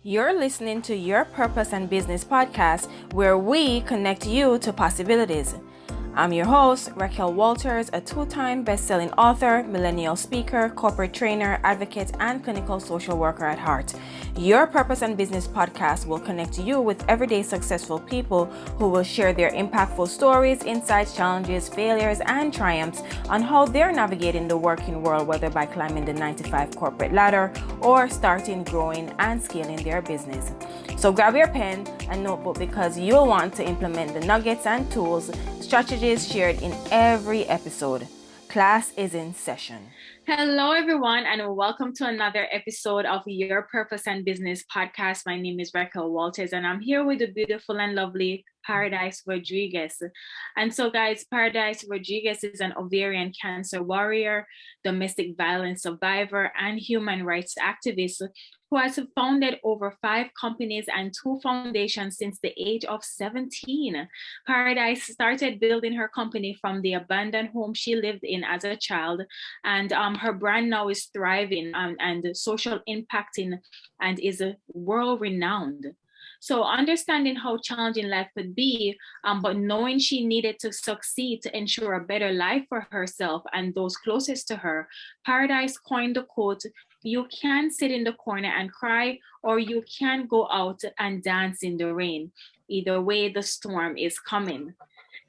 You're listening to Your Purpose and Business podcast, where we connect you to possibilities. I'm your host, Raquel Walters, a two-time best-selling author, millennial speaker, corporate trainer, advocate, and clinical social worker at heart. Your Purpose and Business podcast will connect you with everyday successful people who will share their impactful stories, insights, challenges, failures, and triumphs on how they're navigating the working world, whether by climbing the 9-to-5 corporate ladder or starting, growing, and scaling their business. So grab your pen and notebook because you'll want to implement the nuggets and tools, strategies shared in every episode. Class is in session. Hello, everyone, and welcome to another episode of Your Purpose and Business podcast. My name is Raquel Walters, and I'm here with the beautiful and lovely Paradise Rodriguez. And so, guys, Paradise Rodriguez is an ovarian cancer warrior, domestic violence survivor, and human rights activist who has founded over 5 companies and 2 foundations since the age of 17. Paradise started building her company from the abandoned home she lived in as a child, and her brand now is thriving and social impacting and is world renowned. So understanding how challenging life could be, but knowing she needed to succeed to ensure a better life for herself and those closest to her, Paradise coined the quote, "You can sit in the corner and cry, or you can go out and dance in the rain. Either way, the storm is coming."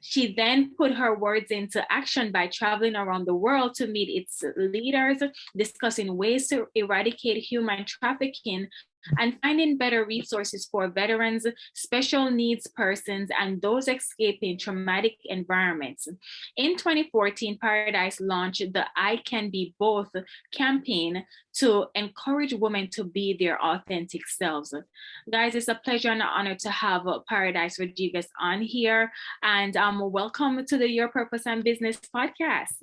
She then put her words into action by traveling around the world to meet its leaders, discussing ways to eradicate human trafficking, and finding better resources for veterans, special needs persons, and those escaping traumatic environments. In 2014, Paradise launched the I Can Be Both campaign to encourage women to be their authentic selves. Guys, it's a pleasure and an honor to have Paradise Rodriguez on here, and welcome to the Your Purpose and Business podcast.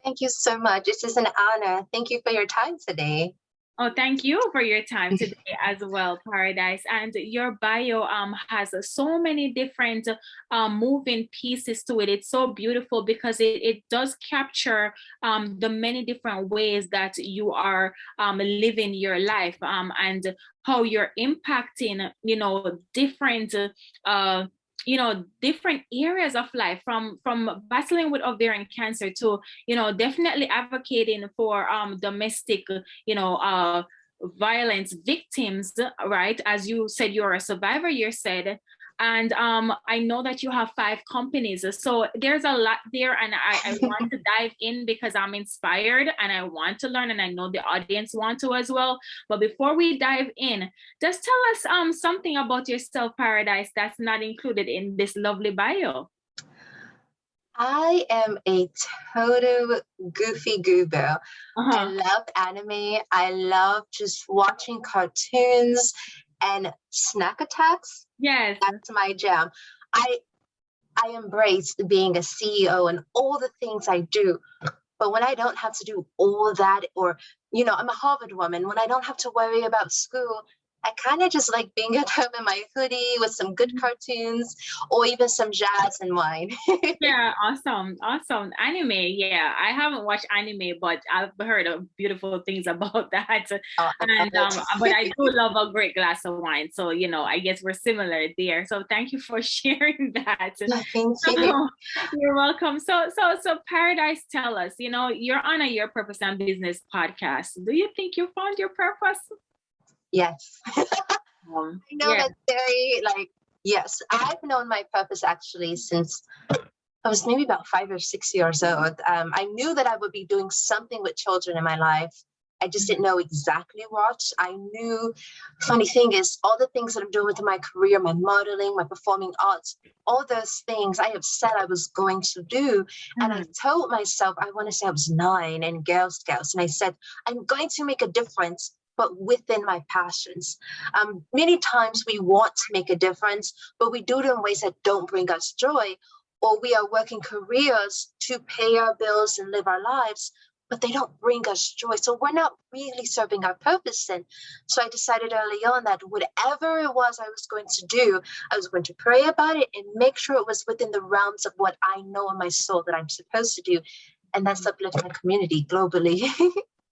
Thank you so much. This is an honor. Thank you for your time today. Oh, thank you for your time today as well, Paradise. And your bio has so many different moving pieces to it. It's so beautiful because it does capture the many different ways that you are living your life and how you're impacting, different different areas of life, from battling with ovarian cancer to definitely advocating for domestic violence victims, right? As you said, you're a survivor, you said. And I know that you have 5 companies. So there's a lot there. And I want to dive in because I'm inspired and I want to learn. And I know the audience want to as well. But before we dive in, just tell us something about yourself, Paradise, that's not included in this lovely bio. I am a total goofy goober. I love anime. I love just watching cartoons and snack attacks. Yes, that's my jam. I embrace being a CEO and all the things I do. But when I don't have to do all that, or I'm a Harvard woman, when I don't have to worry about school, I kind of just like being at home in my hoodie with some good cartoons or even some jazz and wine. Yeah, awesome. Anime, yeah. I haven't watched anime, but I've heard of beautiful things about that. And but I do love a great glass of wine. So, I guess we're similar there. So thank you for sharing that. Thank you. You're welcome. So Paradise, tell us, you're on a Your Purpose and Business podcast. Do you think you found your purpose? Yes. I know that's very yes, I've known my purpose actually since I was maybe about 5 or 6 years old. I knew that I would be doing something with children in my life. I just didn't know exactly what. I knew, funny thing is, all the things that I'm doing with my career, my modeling, my performing arts, all those things I have said I was going to do. And I told myself, I want to say I was 9 in Girl Scouts. And I said, I'm going to make a difference, but within my passions. Many times we want to make a difference, but we do it in ways that don't bring us joy, or we are working careers to pay our bills and live our lives, but they don't bring us joy. So we're not really serving our purpose then. So I decided early on that whatever it was I was going to do, I was going to pray about it and make sure it was within the realms of what I know in my soul that I'm supposed to do. And that's uplift my community globally.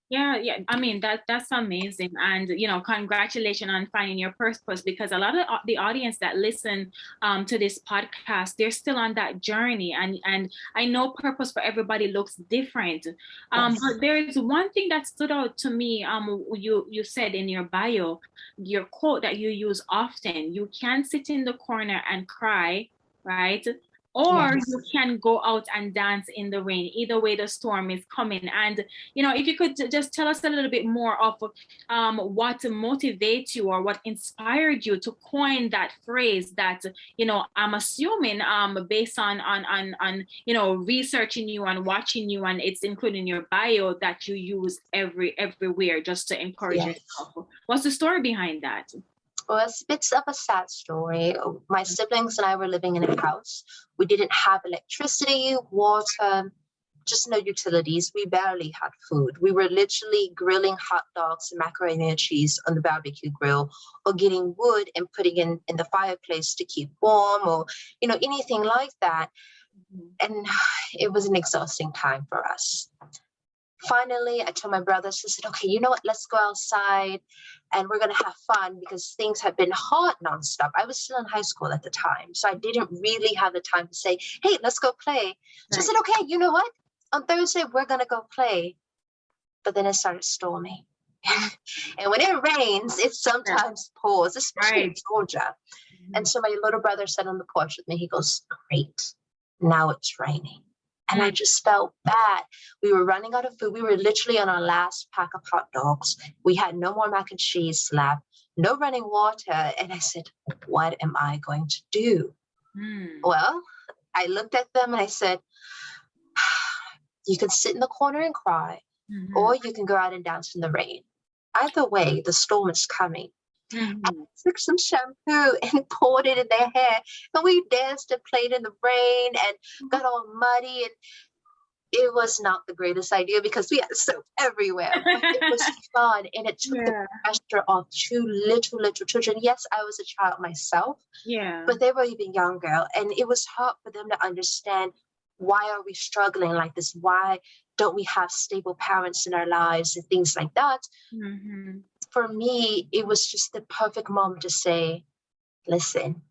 Yeah. I mean, that's amazing. And, congratulations on finding your purpose, because a lot of the audience that listen to this podcast, they're still on that journey. And I know purpose for everybody looks different. Yes. But there's one thing that stood out to me. You said in your bio, your quote that you use often: you can sit in the corner and cry, right? Or Yes. you can go out and dance in the rain. Either way, the storm is coming. And if you could just tell us a little bit more of what motivates you, or what inspired you to coin that phrase that, I'm assuming based on researching you and watching you, and it's including your bio, that you use everywhere just to encourage Yes. yourself. What's the story behind that? Well, it's a bit of a sad story. My siblings and I were living in a house. We didn't have electricity, water, just no utilities. We barely had food. We were literally grilling hot dogs and macaroni and cheese on the barbecue grill, or getting wood and putting in the fireplace to keep warm, or anything like that. And it was an exhausting time for us. Finally, I told my brothers, I said, okay, you know what? Let's go outside and we're going to have fun, because things have been hot nonstop. I was still in high school at the time, so I didn't really have the time to say, hey, let's go play. So I said, okay, you know what? On Thursday, we're going to go play. But then it started storming. And when it rains, it sometimes pours, especially in Georgia. And so my little brother sat on the porch with me. He goes, great, now it's raining. And I just felt bad. We were running out of food. We were literally on our last pack of hot dogs. We had no more mac and cheese left, no running water. And I said, what am I going to do? Well, I looked at them and I said, you can sit in the corner and cry, or you can go out and dance in the rain. Either way, the storm is coming. And I took some shampoo and poured it in their hair, and we danced and played in the rain and got all muddy, and it was not the greatest idea because we had soap everywhere, but it was fun, and it took the pressure off two little children. Yes, I was a child myself, but they were even younger, and it was hard for them to understand, why are we struggling like this? Why don't we have stable parents in our lives and things like that? For me, it was just the perfect moment to say, listen,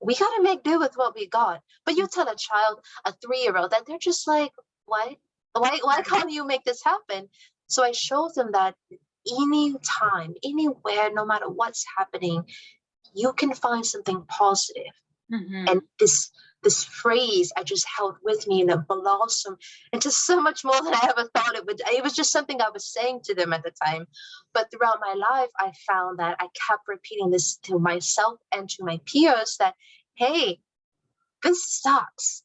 we got to make do with what we got. But you tell a child, a 3-year-old, that they're just like, what? Why can't you make this happen? So I showed them that anytime, anywhere, no matter what's happening, you can find something positive. And this phrase I just held with me, and it blossomed into so much more than I ever thought it would. It was just something I was saying to them at the time. But throughout my life, I found that I kept repeating this to myself and to my peers, that, hey, this sucks.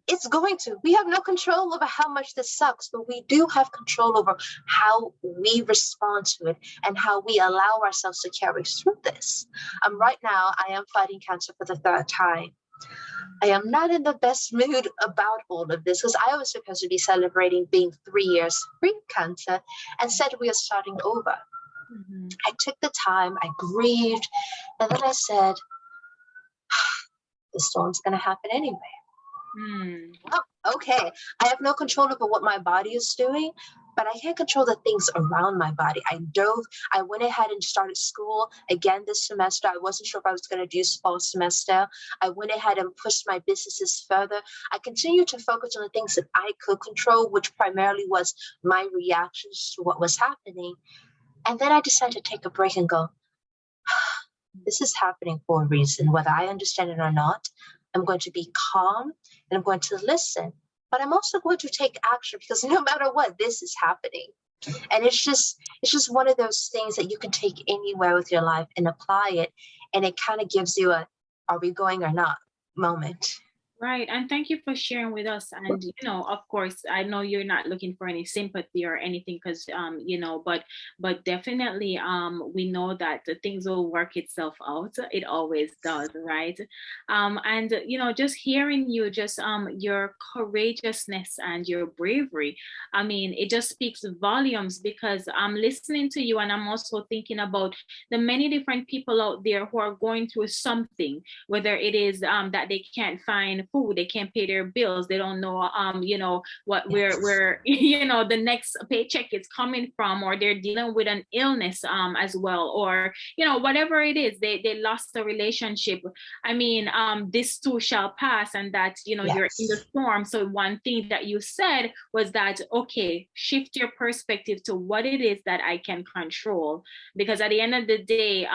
It's going to. We have no control over how much this sucks, but we do have control over how we respond to it and how we allow ourselves to carry through this. Right now, I am fighting cancer for the 3rd time. I am not in the best mood about all of this, because I was supposed to be celebrating being 3 years free of cancer, and said we are starting over. I took the time, I grieved, and then I said, the storm's going to happen anyway. Oh, okay, I have no control over what my body is doing, but I can't control the things around my body. I went ahead and started school again this semester. I wasn't sure if I was going to do fall semester. I went ahead and pushed my businesses further. I continued to focus on the things that I could control, which primarily was my reactions to what was happening. And then I decided to take a break and go, this is happening for a reason, whether I understand it or not. I'm going to be calm and I'm going to listen, but I'm also going to take action, because no matter what, this is happening. And it's just one of those things that you can take anywhere with your life and apply it. And it kind of gives you a, are we going or not moment. Right. And thank you for sharing with us. And, of course, I know you're not looking for any sympathy or anything, because, but definitely we know that the things will work itself out. It always does. Right. And, just hearing you, just your courageousness and your bravery. I mean, it just speaks volumes, because I'm listening to you and I'm also thinking about the many different people out there who are going through something, whether it is that they can't find food, they can't pay their bills, they don't know what where the next paycheck is coming from, or they're dealing with an illness as well, or whatever it is, they lost a relationship. I mean, this too shall pass, and that you're in the storm. So one thing that you said was that, okay, shift your perspective to what it is that I can control, because at the end of the day,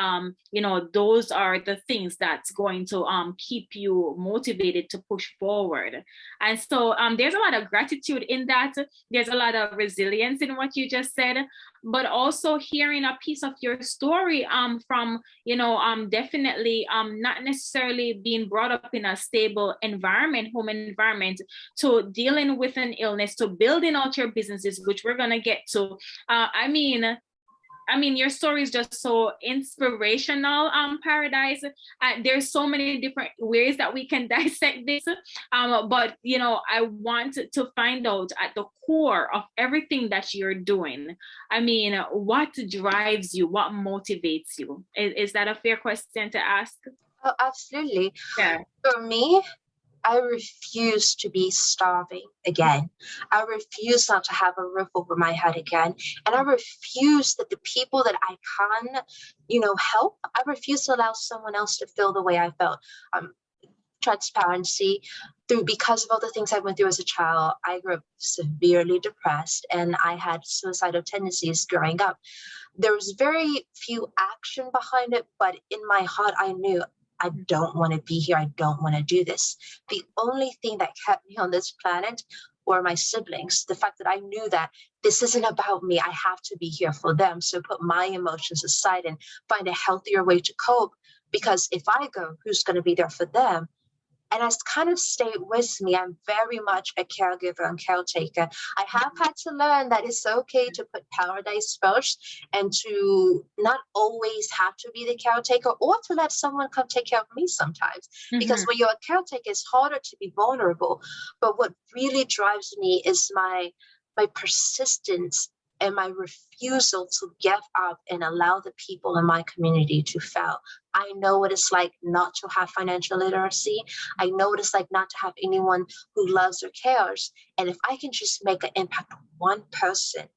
those are the things that's going to keep you motivated to push forward. And so there's a lot of gratitude in that. There's a lot of resilience in what you just said, but also hearing a piece of your story from definitely not necessarily being brought up in a stable home environment, to dealing with an illness, to building out your businesses, which we're going to get to. I mean, your story is just so inspirational, Paradise. There's so many different ways that we can dissect this. But, I want to find out at the core of everything that you're doing. I mean, what drives you? What motivates you? Is that a fair question to ask? Oh, absolutely. Yeah. For me, I refuse to be starving again. I refuse not to have a roof over my head again. And I refuse that the people that I can, help, I refuse to allow someone else to feel the way I felt. Transparency, because of all the things I went through as a child, I grew up severely depressed, and I had suicidal tendencies growing up. There was very few action behind it, but in my heart, I knew I don't want to be here. I don't want to do this. The only thing that kept me on this planet were my siblings. The fact that I knew that this isn't about me. I have to be here for them. So put my emotions aside and find a healthier way to cope. Because if I go, who's going to be there for them? And it's kind of stayed with me. I'm very much a caregiver and caretaker. I have had to learn that it's okay to put Paradise first, and to not always have to be the caretaker, or to let someone come take care of me sometimes. Because when you're a caretaker, it's harder to be vulnerable. But what really drives me is my persistence and my refusal to give up and allow the people in my community to fail. I know what it's like not to have financial literacy. I know what it's like not to have anyone who loves or cares. And if I can just make an impact on one person,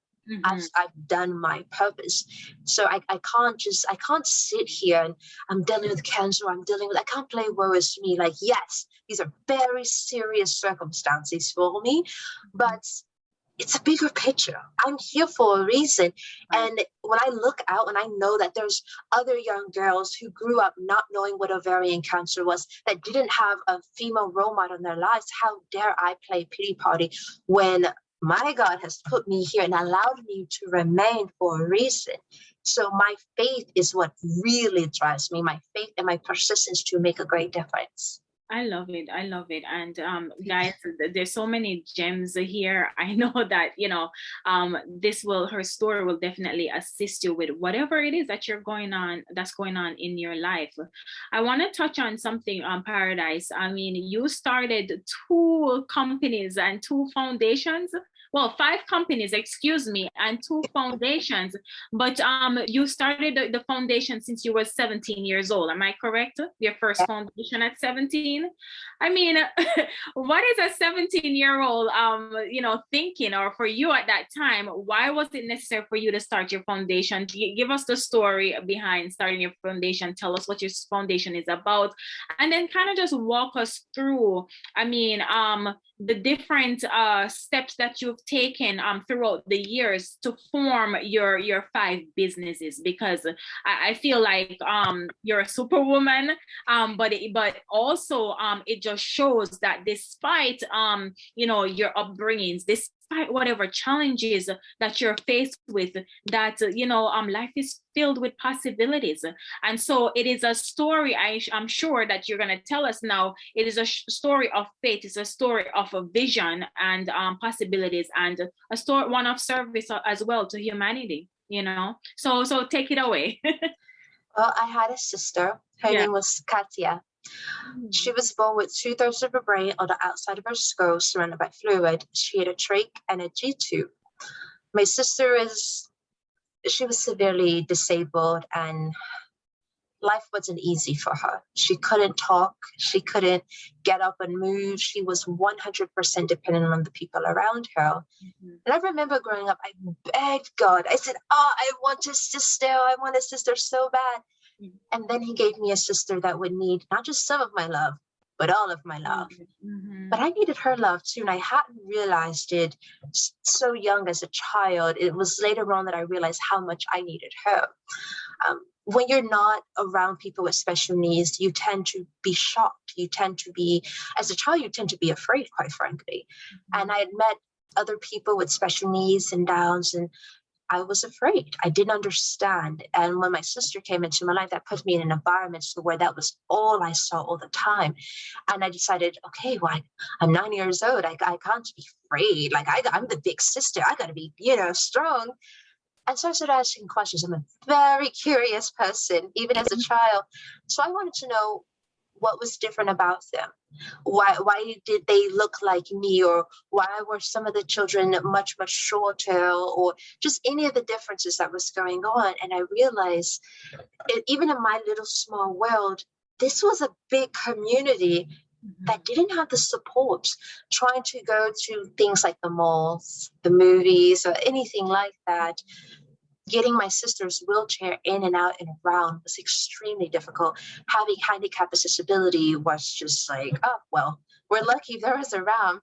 I've done my purpose. So I can't sit here and I'm dealing with cancer. I can't play woe is me. Like, yes, these are very serious circumstances for me, but it's a bigger picture. I'm here for a reason. And when I look out and I know that there's other young girls who grew up not knowing what ovarian cancer was, that didn't have a female role model in their lives, how dare I play pity party when my God has put me here and allowed me to remain for a reason. So my faith is what really drives me, my faith and my persistence to make a great difference. I love it. And guys, there's so many gems here. I know that, her story will definitely assist you with whatever it is that's going on in your life. I want to touch on something on Paradise. I mean, you started 2 companies and 2 foundations. Well, 5 companies, and 2 foundations. But you started the foundation since you were 17 years old. Am I correct? Your first foundation at 17? I mean, what is a 17-year-old, thinking, or for you at that time? Why was it necessary for you to start your foundation? Give us the story behind starting your foundation. Tell us what your foundation is about, and then kind of just walk us through, the different steps that you've taken throughout the years to form your 5 businesses, because I feel like you're a superwoman, but also it just shows that despite your upbringings, despite whatever challenges that you're faced with, that life is filled with possibilities. And so it is a story, I'm sure that you're going to tell us now. It is a story of faith. It's a story of a vision and possibilities, and a story, one of service as well to humanity, so take it away. Well, I had a sister. Her name was Katia. She was born with 2/3 of her brain on the outside of her skull surrounded by fluid. She had a trach and a G-tube. My sister she was severely disabled, and life wasn't easy for her. She couldn't talk. She couldn't get up and move. She was 100% dependent on the people around her. And I remember growing up, I begged God. I said, I want a sister. I want a sister so bad. And then he gave me a sister that would need not just some of my love, but all of my love. But I needed her love too. And I hadn't realized it so young as a child. It was later on that I realized how much I needed her. When you're not around people with special needs, you tend to be shocked. You tend to be, as a child, you tend to be afraid, quite frankly. And I had met other people with special needs and Downs, and I was afraid. I didn't understand. And when my sister came into my life, that put me in an environment where that was all I saw all the time. And I decided, okay, well, I'm 9 years old. I can't be afraid. Like, I'm the big sister. I got to be, strong. And so I started asking questions. I'm a very curious person, even as a child. So I wanted to know what was different about them. Why did they look like me? Or why were some of the children much, much shorter? Or just any of the differences that was going on. And I realized, even in my little small world, this was a big community that didn't have the support. Trying to go to things like the malls, the movies, or anything like that, getting my sister's wheelchair in and out and around was extremely difficult. Having handicap accessibility was just like, oh, well, we're lucky there was around.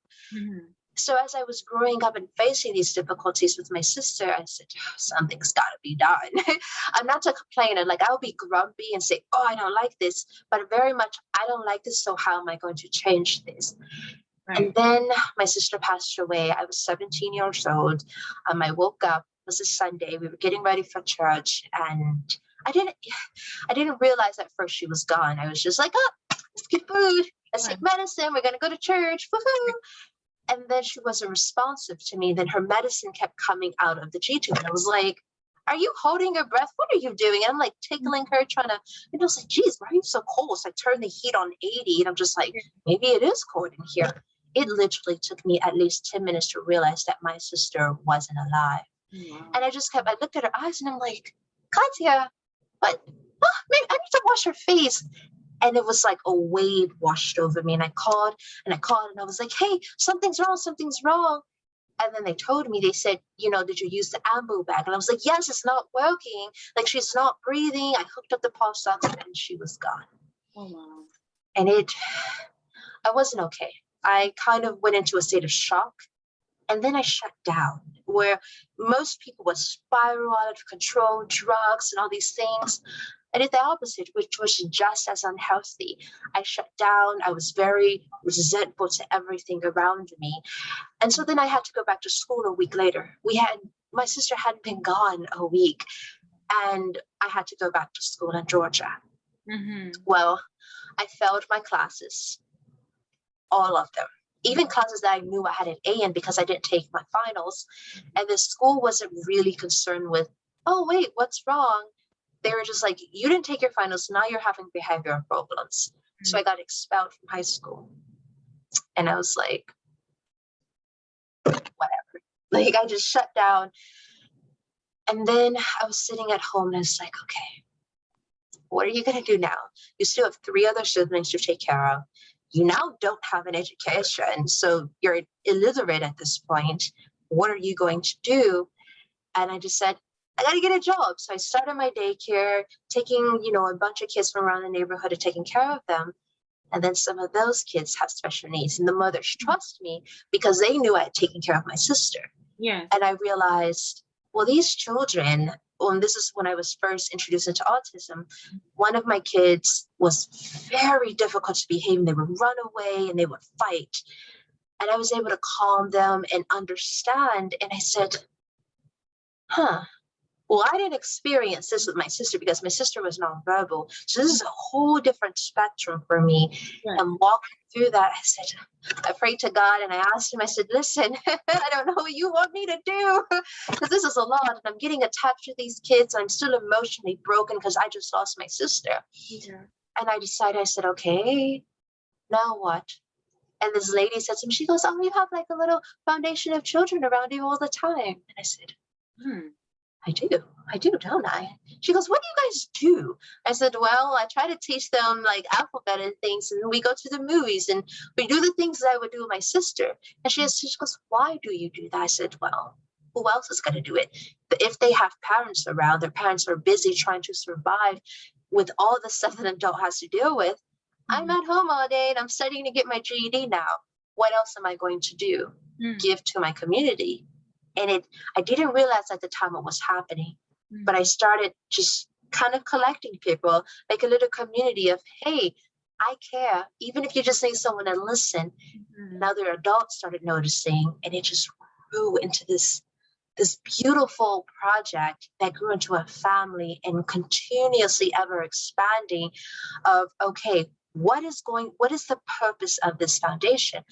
So as I was growing up and facing these difficulties with my sister, I said, something's got to be done. I'm not a complainer. Like, I'll be grumpy and say, oh, I don't like this, but very much, I don't like this. So how am I going to change this? Right. And then my sister passed away. I was 17 years old. I woke up. It was a Sunday. We were getting ready for church, and I didn't realize at first she was gone. I was just like, let's get food. Let's take medicine. We're going to go to church. Woohoo. And then she wasn't responsive to me. Then her medicine kept coming out of the G-tube. And I was like, are you holding your breath? What are you doing? And I'm like tickling her, trying to, I was like, geez, why are you so cold? So I turned the heat on 80, and I'm just like, maybe it is cold in here. It literally took me at least 10 minutes to realize that my sister wasn't alive. And I looked at her eyes, and I'm like, Katya, but maybe I need to wash her face. And it was like a wave washed over me. And I called, and I was like, hey, something's wrong. And then they told me, they said, did you use the ambu bag? And I was like, yes, it's not working. Like, she's not breathing. I hooked up the pulse oximeter, and she was gone. Oh, wow. And I wasn't okay. I kind of went into a state of shock. And then I shut down, where most people would spiral out of control, drugs and all these things. I did the opposite, which was just as unhealthy. I shut down. I was very resentful to everything around me. And so then I had to go back to school a week later. My sister hadn't been gone a week, and I had to go back to school in Georgia. Well, I failed my classes, all of them. Even classes that I knew I had an A in, because I didn't take my finals. And the school wasn't really concerned with, oh, wait, what's wrong? They were just like, you didn't take your finals, now you're having behavioral problems. So I got expelled from high school. And I was like, whatever. Like, I just shut down. And then I was sitting at home, and I was like, okay, what are you going to do now? You still have 3 other siblings to take care of. You now don't have an education, so you're illiterate at this point. What are you going to do? And I just said, I got to get a job. So I started my daycare, taking, a bunch of kids from around the neighborhood and taking care of them. And then some of those kids have special needs, and the mothers trust me because they knew I had taken care of my sister. Yeah. And I realized, well, these children, this is when I was first introduced into autism. One of my kids was very difficult to behave, and they would run away and they would fight. And I was able to calm them and understand. And I said, well, I didn't experience this with my sister because my sister was nonverbal. So this is a whole different spectrum for me. Yeah. And walking through that, I prayed to God, and I asked him, I said, listen, I don't know what you want me to do, because this is a lot, and I'm getting attached to these kids. I'm still emotionally broken because I just lost my sister. Yeah. And I decided, I said, okay, now what? And this lady said to me, she goes, oh, you have like a little foundation of children around you all the time. And I said, I do, don't I? She goes, what do you guys do? I said, well, I try to teach them like alphabet and things, and we go to the movies and we do the things that I would do with my sister. And she goes, why do you do that? I said, well, who else is going to do it? But if they have parents around, their parents are busy trying to survive with all the stuff that an adult has to deal with. I'm at home all day and I'm studying to get my GED now. What else am I going to do? Give to my community. And I didn't realize at the time what was happening, but I started just kind of collecting people, like a little community of, hey, I care. Even if you just need someone to listen. And other adults started noticing, and it just grew into this beautiful project that grew into a family and continuously ever expanding of, okay, what is the purpose of this foundation?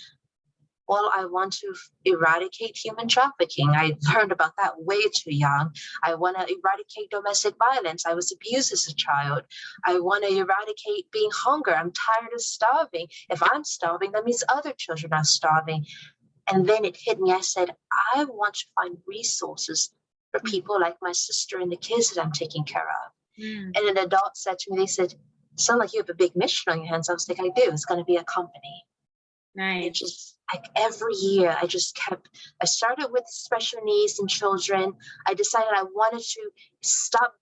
Well, I want to eradicate human trafficking. I learned about that way too young. I want to eradicate domestic violence. I was abused as a child. I want to eradicate being hunger. I'm tired of starving. If I'm starving, that means other children are starving. And then it hit me. I said, I want to find resources for people like my sister and the kids that I'm taking care of. And an adult said to me, they said, sound like you have a big mission on your hands. I was like, I do. It's going to be a company. Nice. It just like every year, I started with special needs and children. I decided I wanted to stop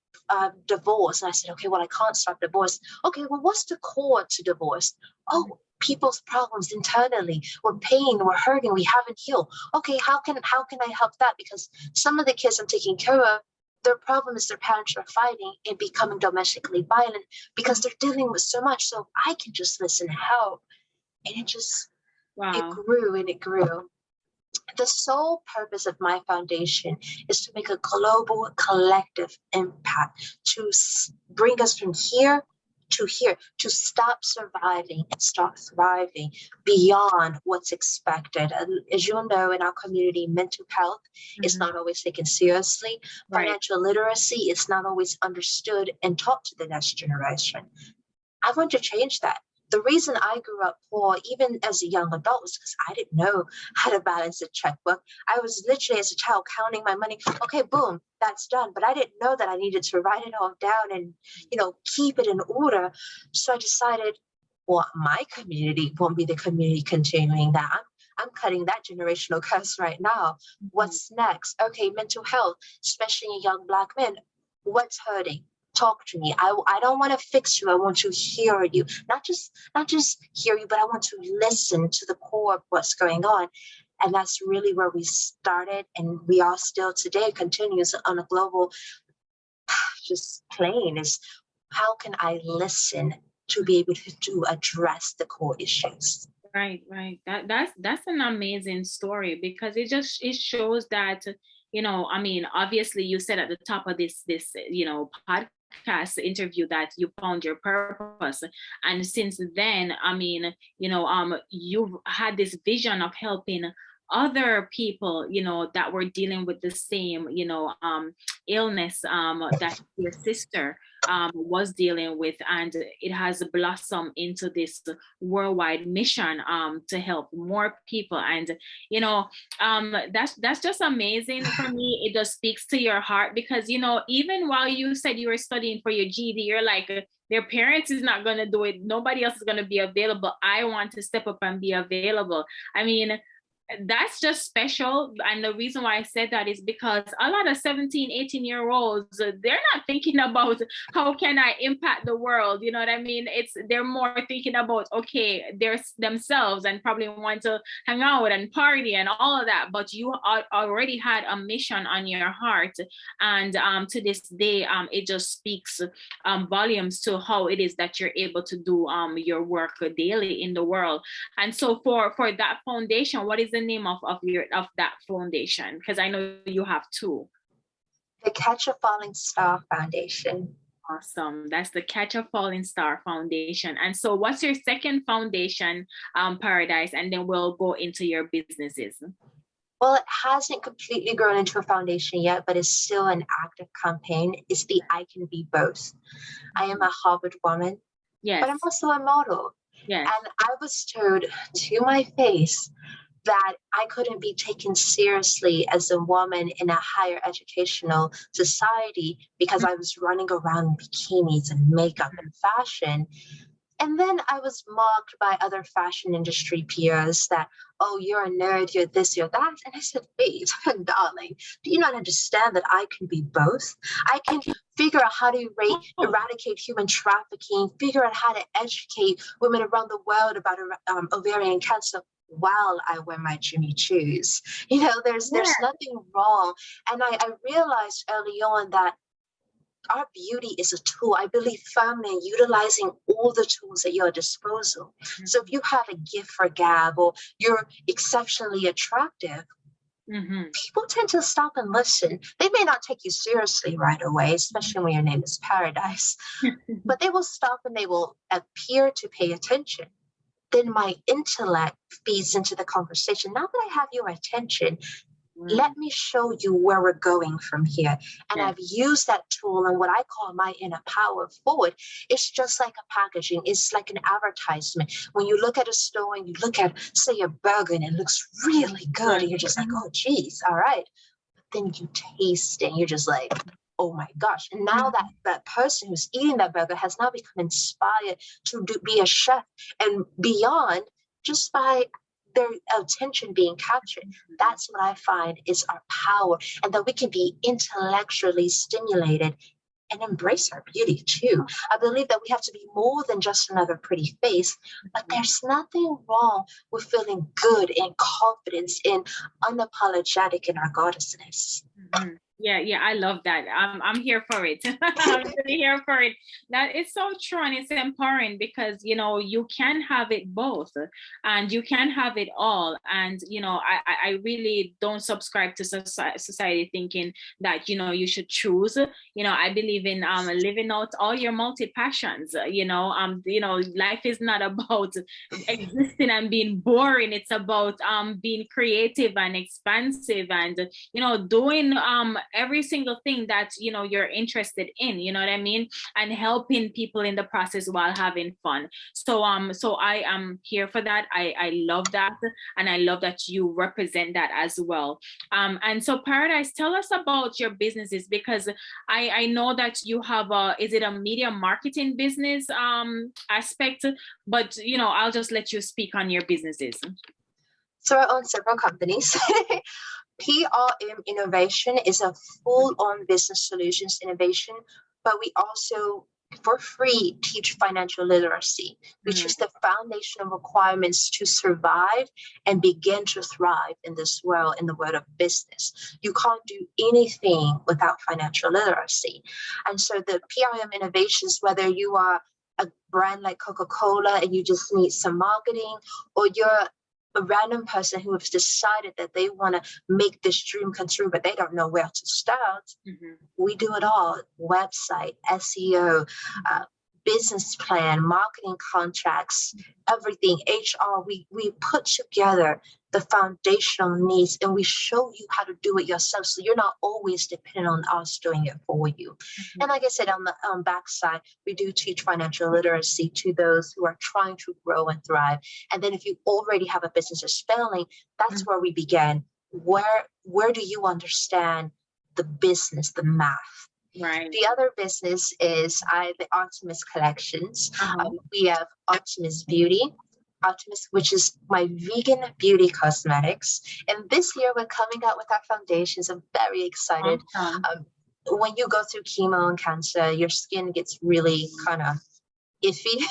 divorce. And I said, okay, well, I can't stop divorce. Okay, well, what's the core to divorce? Oh, people's problems internally. We're pain, we're hurting, we haven't healed. Okay, how can I help that? Because some of the kids I'm taking care of, their problem is their parents are fighting and becoming domestically violent because they're dealing with so much. So I can just listen and help. And it just, it grew and it grew. The sole purpose of my foundation is to make a global collective impact, to bring us from here, to stop surviving and start thriving beyond what's expected. As you'll know, in our community, mental health is not always taken seriously. Financial literacy is not always understood and taught to the next generation. I want to change that. The reason I grew up poor, even as a young adult, was because I didn't know how to balance a checkbook. I was literally, as a child, counting my money. Okay, boom, that's done. But I didn't know that I needed to write it all down and, keep it in order. So I decided, well, my community won't be the community continuing that. I'm cutting that generational curse right now. What's next? Okay, mental health, especially in young Black men. What's hurting? Talk to me. I don't want to fix you. I want to hear you. Not just hear you, but I want to listen to the core of what's going on. And that's really where we started. And we are still today, continues on a global just plane, is how can I listen to be able to address the core issues? Right. That's an amazing story, because it shows that, obviously you said at the top of this podcast interview that you found your purpose, and since then, you've had this vision of helping other people, that were dealing with the same, illness that your sister was dealing with, and it has blossomed into this worldwide mission to help more people. And that's just amazing for me. It just speaks to your heart, because even while you said you were studying for your GED, you're like, their parents is not going to do it, nobody else is going to be available, I want to step up and be available. I mean, that's just special. And the reason why I said that is because a lot of 17, 18-year-olds, they're not thinking about how can I impact the world, you know what I mean? They're more thinking about, okay, they're themselves and probably want to hang out and party and all of that. But you already had a mission on your heart. And to this day, it just speaks volumes to how it is that you're able to do your work daily in the world. And so for that foundation, what is the name of that foundation? Because I know you have two. The Catch a Falling Star Foundation. Awesome. That's the Catch a Falling Star Foundation. And so what's your second foundation, Paradise? And then we'll go into your businesses. Well, it hasn't completely grown into a foundation yet, but it's still an active campaign. It's the I Can Be Both. I am a Harvard woman, but I'm also a model. Yes. And I was told to my face that I couldn't be taken seriously as a woman in a higher educational society because I was running around in bikinis and makeup and fashion. And then I was mocked by other fashion industry peers that, oh, you're a nerd, you're this, you're that. And I said, wait, darling, do you not understand that I can be both? I can figure out how to eradicate human trafficking, figure out how to educate women around the world about ovarian cancer while I wear my Jimmy Choos. You know, there's nothing wrong. And I realized early on that our beauty is a tool. I believe firmly in utilizing all the tools at your disposal. So if you have a gift for gab or you're exceptionally attractive, people tend to stop and listen. They may not take you seriously right away, especially when your name is Paradise, but they will stop and they will appear to pay attention. Then my intellect feeds into the conversation. Now that I have your attention, let me show you where we're going from here. And I've used that tool and what I call my inner power forward. It's just like a packaging. It's like an advertisement. When you look at a store and you look at, say, a burger and it looks really good, and you're just like, oh, geez, all right. But then you taste it and you're just like, oh my gosh. And now that person who's eating that burger has now become inspired to be a chef and beyond just by their attention being captured. That's what I find is our power, and that we can be intellectually stimulated and embrace our beauty too. I believe that we have to be more than just another pretty face, but there's nothing wrong with feeling good and confidence and unapologetic in our goddessness. Yeah, I love that. I'm here for it. I'm really here for it. That it's so true, and it's empowering because you can have it both, and you can have it all. And I really don't subscribe to society thinking that you should choose. I believe in living out all your multi passions. Life is not about existing and being boring. It's about being creative and expansive, and doing every single thing that you're interested in, you know what I mean, and helping people in the process while having fun. So I am here for that. I love that, and I love that you represent that as well. And so Paradise, tell us about your businesses, because I know that you have is it a media marketing business aspect, but I'll just let you speak on your businesses. So I own several companies. PRM Innovation is a full-on business solutions innovation, but we also, for free, teach financial literacy, which is the foundational requirements to survive and begin to thrive in this world, in the world of business. You can't do anything without financial literacy. And so the PRM innovations, whether you are a brand like Coca-Cola and you just need some marketing, or you're a random person who has decided that they want to make this dream come true, but they don't know where to start. We do it all: website, SEO, business plan, marketing contracts, everything, HR. We put together the foundational needs and we show you how to do it yourself, so you're not always dependent on us doing it for you. And like I said, on the backside, we do teach financial literacy to those who are trying to grow and thrive. And then if you already have a business that's failing, that's where we begin. Where do you understand the business, the math? Right. The other business is the Artemis collections. We have Artemis Beauty, which is my vegan beauty cosmetics. And this year we're coming out with our foundations. I'm very excited. When you go through chemo and cancer, your skin gets really kind of iffy.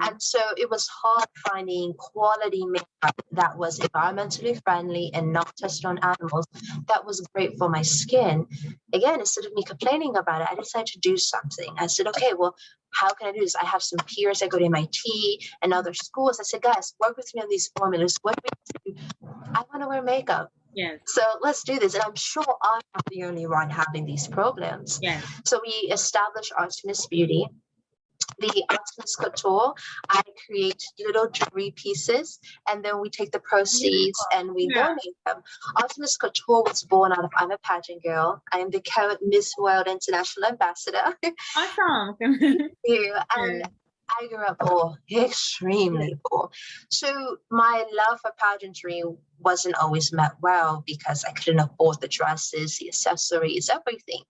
And so it was hard finding quality makeup that was environmentally friendly and not tested on animals that was great for my skin. Again, instead of me complaining about it, I decided to do something. I said, okay, well, how can I do this? I have some peers that go to MIT and other schools. I said, guys, work with me on these formulas. What do we do? I want to wear makeup. Yes. So let's do this. And I'm sure I'm not the only one having these problems. Yes. So we established Artemis Beauty. The Artemis Couture, I create little jewelry pieces, and then we take the proceeds and we donate them. Artemis Couture was born out of, I'm a pageant girl. I am the current Miss World International Ambassador. Awesome. Thank you. And I grew up poor, extremely poor. So my love for pageantry wasn't always met well because I couldn't afford the dresses, the accessories, everything.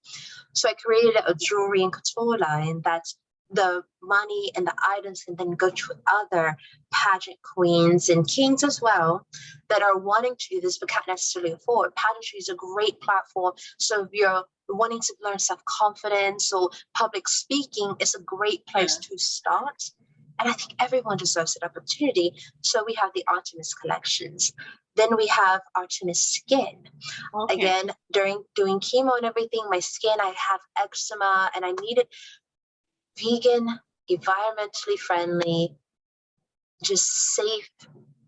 So I created a jewelry and couture line that the money and the items can then go to other pageant queens and kings as well that are wanting to do this but can't necessarily afford. Pageantry is a great platform. So if you're wanting to learn self-confidence or public speaking, it's a great place to start. And I think everyone deserves that opportunity. So we have the Artemis collections. Then we have Artemis skin. Okay. Again, during doing chemo and everything, my skin, I have eczema and I needed vegan, environmentally friendly, just safe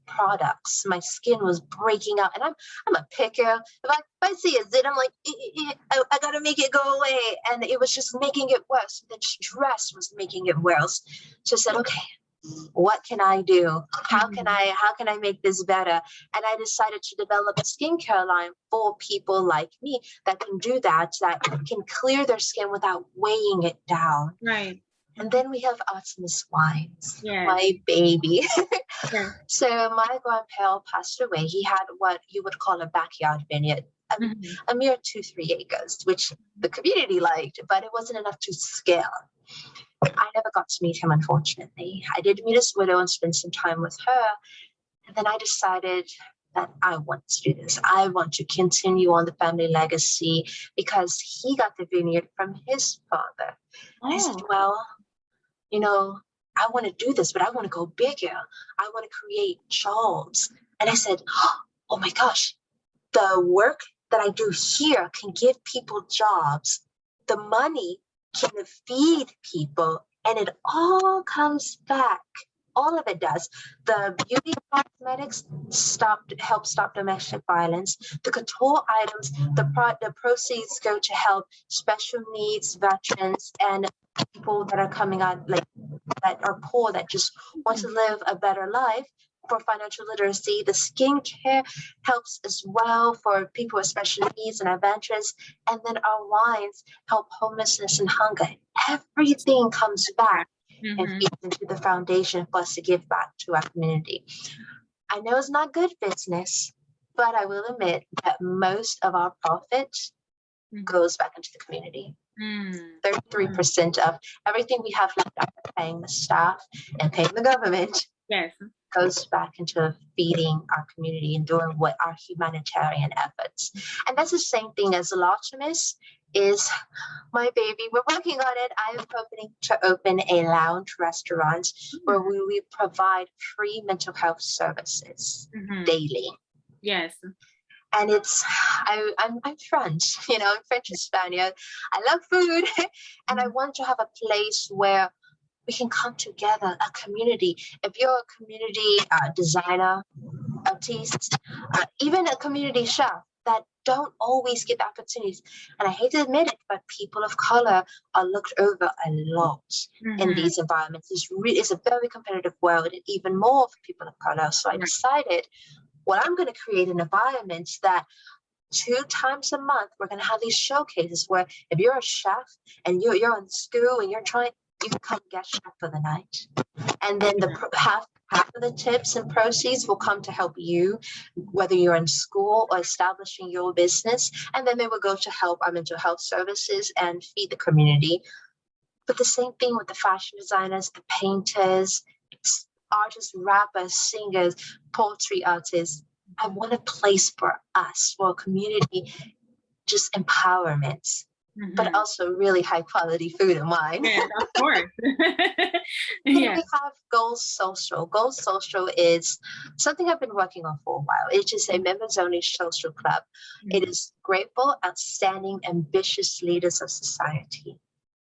products. My skin was breaking out, and I'm a picker. If I see a zit, I'm like, I gotta make it go away, and it was just making it worse. The stress was making it worse. So I said, okay, what can I do? How can I make this better? And I decided to develop a skincare line for people like me that can do that can clear their skin without weighing it down. Right. And then we have Artemis wines, my baby. So my grandpa passed away. He had what you would call a backyard vineyard, a mere 2-3 acres, which the community liked, but it wasn't enough to scale. I never got to meet him, unfortunately. I did meet his widow and spend some time with her. And then I decided that I want to do this. I want to continue on the family legacy because he got the vineyard from his father. I said, well, you know, I want to do this, but I want to go bigger. I want to create jobs. And I said, oh my gosh, the work that I do here can give people jobs. The money can feed people, and it all comes back. All of it does. The beauty cosmetics help stop domestic violence. The couture items, the proceeds go to help special needs veterans and people that are coming out, like that are poor, that just want to live a better life. For financial literacy, the skincare helps as well for people with special needs and adventures. And then our wines help homelessness and hunger. Everything comes back and feeds into the foundation for us to give back to our community. I know it's not good business, but I will admit that most of our profit goes back into the community. 33% of everything we have left after paying the staff and paying the government goes back into feeding our community and doing what our humanitarian efforts. And that's the same thing as Artemis is my baby. We're working on it. I am hoping to open a lounge restaurant where we provide free mental health services daily. Yes. And I'm French, I'm French and Spaniard. I love food, and I want to have a place where we can come together, a community. If you're a community designer, artist, even a community chef that don't always get the opportunities, and I hate to admit it, but people of color are looked over a lot in these environments. It's a very competitive world, and even more for people of color. So I decided, well, I'm going to create an environment that 2 times a month, we're going to have these showcases where if you're a chef and you're in school and you can come get chef for the night. And then half of the tips and proceeds will come to help you, whether you're in school or establishing your business. And then they will go to help our mental health services and feed the community. But the same thing with the fashion designers, the painters, artists, rappers, singers, poetry artists. I want a place for us, for a community, just empowerment, but also really high quality food and wine. Yeah, of course. We have Goals Social. Goals Social is something I've been working on for a while. It's just a members only social club. It is grateful, outstanding, ambitious leaders of society.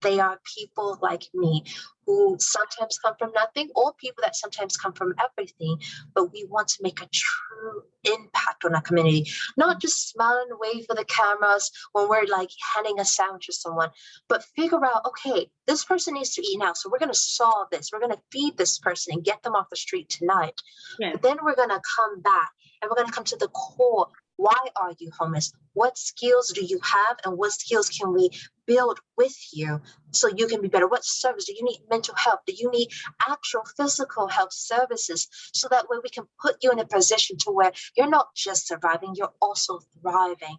They are people like me who sometimes come from nothing, or people that sometimes come from everything, but we want to make a true impact on our community. Not just smile and wave for the cameras when we're like handing a sandwich to someone, but figure out, okay, this person needs to eat now, so we're going to solve this. We're going to feed this person and get them off the street tonight. But then we're going to come back and we're going to come to the core. Why are you homeless? What skills do you have, and what skills can we build with you so you can be better? What service do you need? Mental health? Do you need actual physical health services? So that way we can put you in a position to where you're not just surviving, you're also thriving.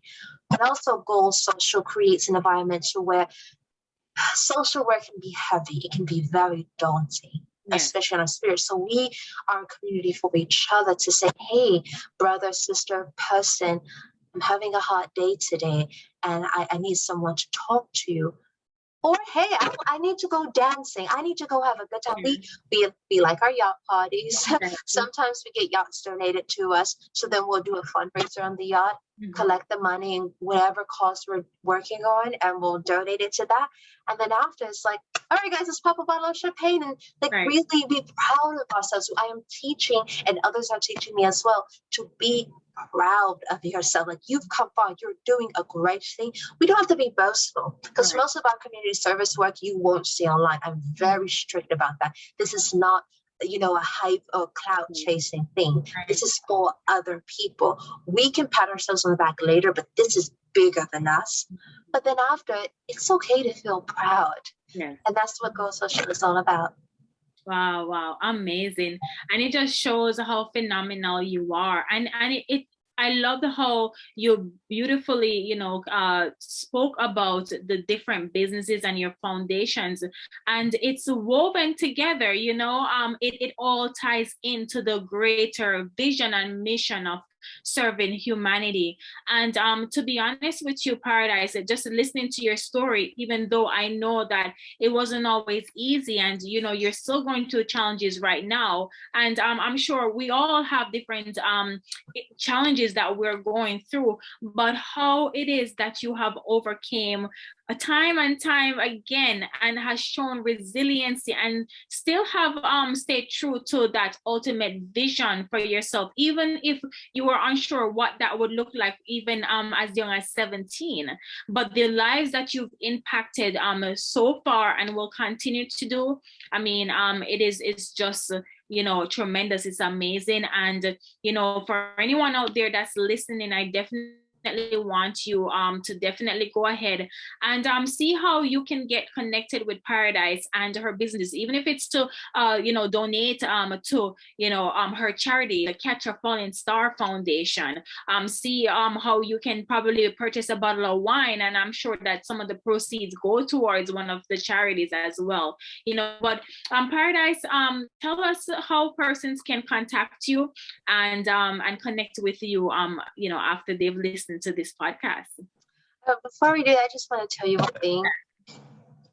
And also goals social creates an environment to where social work can be heavy. It can be very daunting, especially on our spirit. So we are a community for each other to say, hey, brother, sister, person, I'm having a hard day today and I need someone to talk to. Or, hey, I need to go dancing. I need to go have a good time. We like our yacht parties. Sometimes we get yachts donated to us. So then we'll do a fundraiser on the yacht, collect the money and whatever cause we're working on, and we'll donate it to that. And then after, it's like, all right, guys, let's pop a bottle of champagne and really be proud of ourselves. I am teaching, and others are teaching me as well, to be proud of yourself. Like, you've come far, you're doing a great thing. We don't have to be boastful, because most of our community service work you won't see online. I'm very strict about that. This is not, a hype or cloud chasing thing. This is for other people. We can pat ourselves on the back later, but this is bigger than us. But then after, it's okay to feel proud. And that's what Go Social is all about. Wow, amazing. And it just shows how phenomenal you are. And I love how you beautifully, spoke about the different businesses and your foundations, and it's woven together, it all ties into the greater vision and mission of serving humanity. And to be honest with you, Paradise, just listening to your story, even though I know that it wasn't always easy, and you're still going through challenges right now, and I'm sure we all have different challenges that we're going through, but how it is that you have overcame time and time again and has shown resiliency and still have stayed true to that ultimate vision for yourself, even if you were unsure what that would look like, even as young as 17. But the lives that you've impacted so far and will continue to do, I mean, it's just tremendous. It's amazing. And for anyone out there that's listening, I definitely want you to definitely go ahead and see how you can get connected with Paradise and her business, even if it's to donate to her charity, the Catch a Falling Star Foundation. See how you can probably purchase a bottle of wine, and I'm sure that some of the proceeds go towards one of the charities as well. But Paradise, tell us how persons can contact you and connect with you after they've listened to this podcast. Before we do that, I just want to tell you one thing.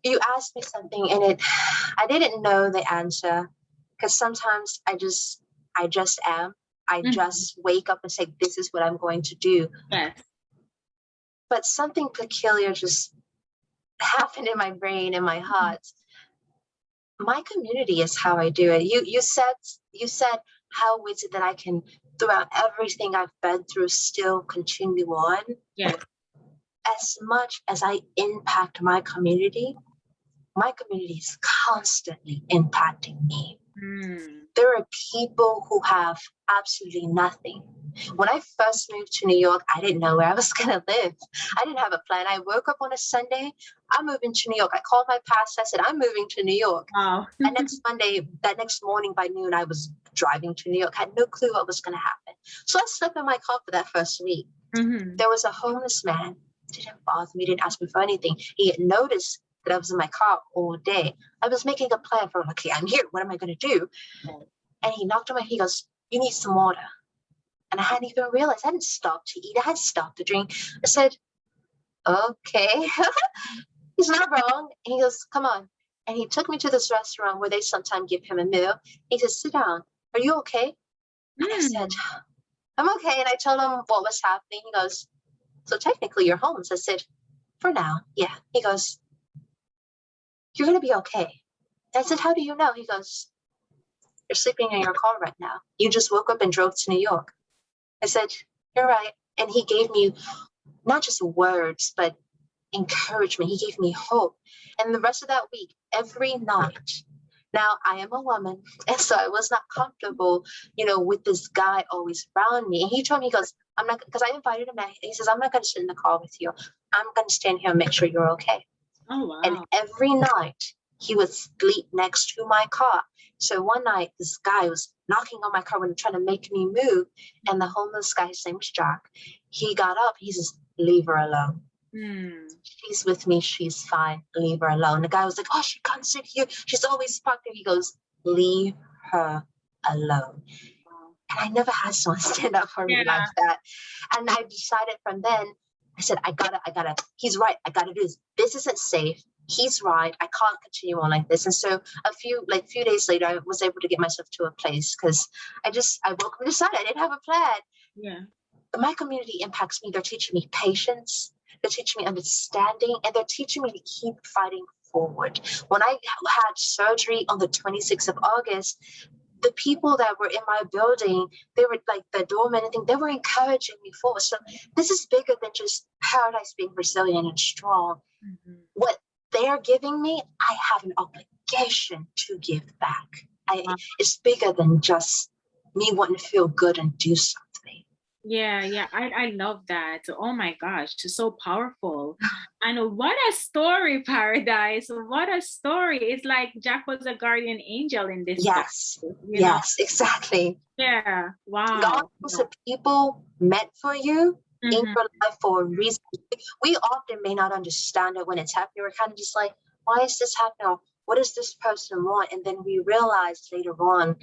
You asked me something and I didn't know the answer, because sometimes I just am. I just wake up and say, this is what I'm going to do. Yes. But something peculiar just happened in my brain, in my heart. My community is how I do it. You said, how is it that I can, throughout everything I've been through, still continue on? Yes. As much as I impact my community is constantly impacting me. There are people who have absolutely nothing. When I first moved to New York, I didn't know where I was going to live. I didn't have a plan. I woke up on a Sunday, I'm moving to New York. I called my pastor. I said, I'm moving to New York. Wow. That next morning by noon, I was driving to New York. I had no clue what was going to happen. So I slept in my car for that first week. There was a homeless man. Didn't bother me, didn't ask me for anything. He had noticed that I was in my car all day. I was making a plan for, okay, I'm here. What am I going to do? And he knocked on my, he goes, you need some water. And I hadn't even realized. I hadn't stopped to eat. I hadn't stopped to drink. I said, okay. He's not wrong. And he goes, come on. And he took me to this restaurant where they sometimes give him a meal. He said, sit down. Are you okay? And I said, I'm okay. And I told him what was happening. He goes, so technically you're homeless. I said, for now, yeah. He goes, you're going to be okay. I said, how do you know? He goes, you're sleeping in your car right now. You just woke up and drove to New York. I said, you're right. And he gave me not just words, but encouragement. He gave me hope. And the rest of that week, every night, now I am a woman, and so I was not comfortable, with this guy always around me. And he told me, he goes, I'm not, because I invited him. He says, I'm not going to sit in the car with you. I'm going to stand here and make sure you're okay. Oh, wow. And every night he would sleep next to my car. So one night, this guy was knocking on my car when trying to make me move. And the homeless guy, his name was Jack, he got up. He says, leave her alone. She's with me. She's fine. Leave her alone. The guy was like, oh, she can't sit here. She's always parked there. He goes, leave her alone. And I never had someone stand up for me like that. And I decided from then, I said, I gotta, he's right. I gotta do this. This isn't safe. He's right. I can't continue on like this. And so a few days later, I was able to get myself to a place because I woke up and decided I didn't have a plan. Yeah. My community impacts me. They're teaching me patience. They're teaching me understanding, and they're teaching me to keep fighting forward. When I had surgery on the 26th of August, the people that were in my building, they were like the doorman and things, they were encouraging me forward. So this is bigger than just Paradise being resilient and strong. What they're giving me, I have an obligation to give back. It's bigger than just me wanting to feel good and do something. Yeah, I love that. Oh my gosh, it's so powerful. And what a story, Paradise. What a story. It's like Jack was a guardian angel in this. Yes, exactly. Yeah, wow. God was the people meant for you in your life for a reason. We often may not understand it when it's happening. We're kind of just like, why is this happening? Or what does this person want? And then we realize later on,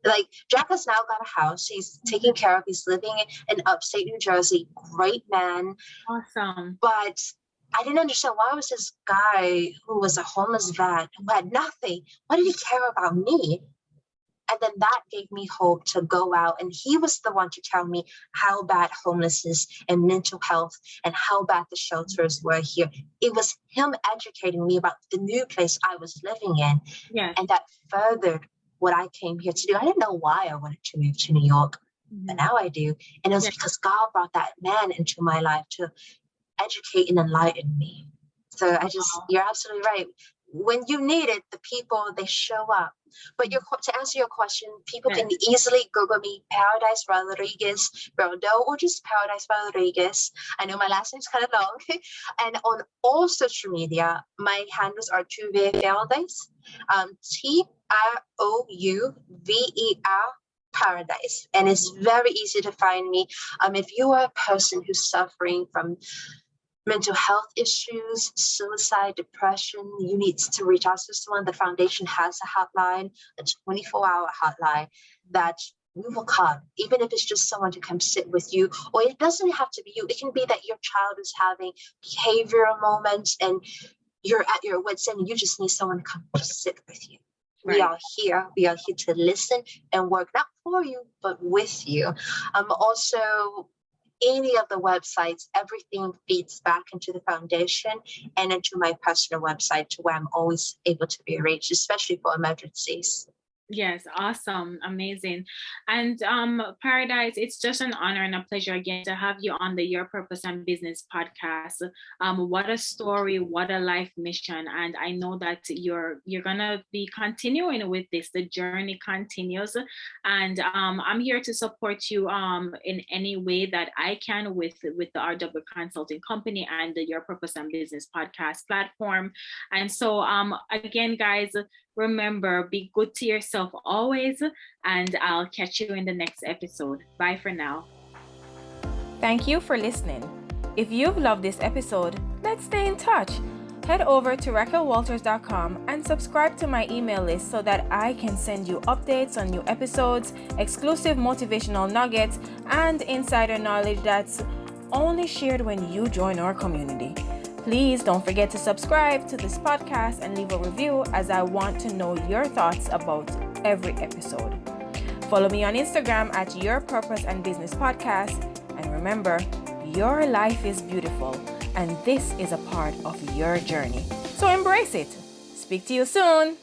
like Jack has now got a house. He's taken care of. He's living in upstate New Jersey. Great man. Awesome. But I didn't understand, why was this guy who was a homeless vet, who had nothing, why did he care about me? And then that gave me hope to go out. And he was the one to tell me how bad homelessness and mental health and how bad the shelters were here. It was him educating me about the new place I was living in. Yeah. And that furthered what I came here to do. I didn't know why I wanted to move to New York, but now I do. And it was because God brought that man into my life to educate and enlighten me. So you're absolutely right. When you need it, the people, they show up. But to answer your question, people can easily Google me, Paradise Rodriquez-Bordeaux, or just Paradise Rodriguez. I know my last name's kind of long. And on all social media, my handles are Paradise, TROUVER Paradise. And it's very easy to find me. If you are a person who's suffering from mental health issues, suicide, depression, you need to reach out to someone. The foundation has a hotline, a 24-hour hotline that we will come, even if it's just someone to come sit with you. Or it doesn't have to be you. It can be that your child is having behavioral moments and you're at your wit's end and you just need someone to come to sit with you. Right. We are here. We are here to listen and work, not for you, but with you. Also, any of the websites, everything feeds back into the foundation and into my personal website, to where I'm always able to be reached, especially for emergencies. Yes, awesome, amazing. And Paradise, it's just an honor and a pleasure again to have you on the Your Purpose and Business podcast. What a story, what a life mission. And I know that you're gonna be continuing with this. The journey continues. And I'm here to support you in any way that I can with the RW Consulting Company and the Your Purpose and Business podcast platform. And so again, guys, remember, be good to yourself always, and I'll catch you in the next episode. Bye for now. Thank you for listening. If you've loved this episode, let's stay in touch. Head over to RachelWalters.com and subscribe to my email list so that I can send you updates on new episodes, exclusive motivational nuggets, and insider knowledge that's only shared when you join our community. Please don't forget to subscribe to this podcast and leave a review, as I want to know your thoughts about every episode. Follow me on Instagram at Your Purpose and Business Podcast. And remember, your life is beautiful and this is a part of your journey. So embrace it. Speak to you soon.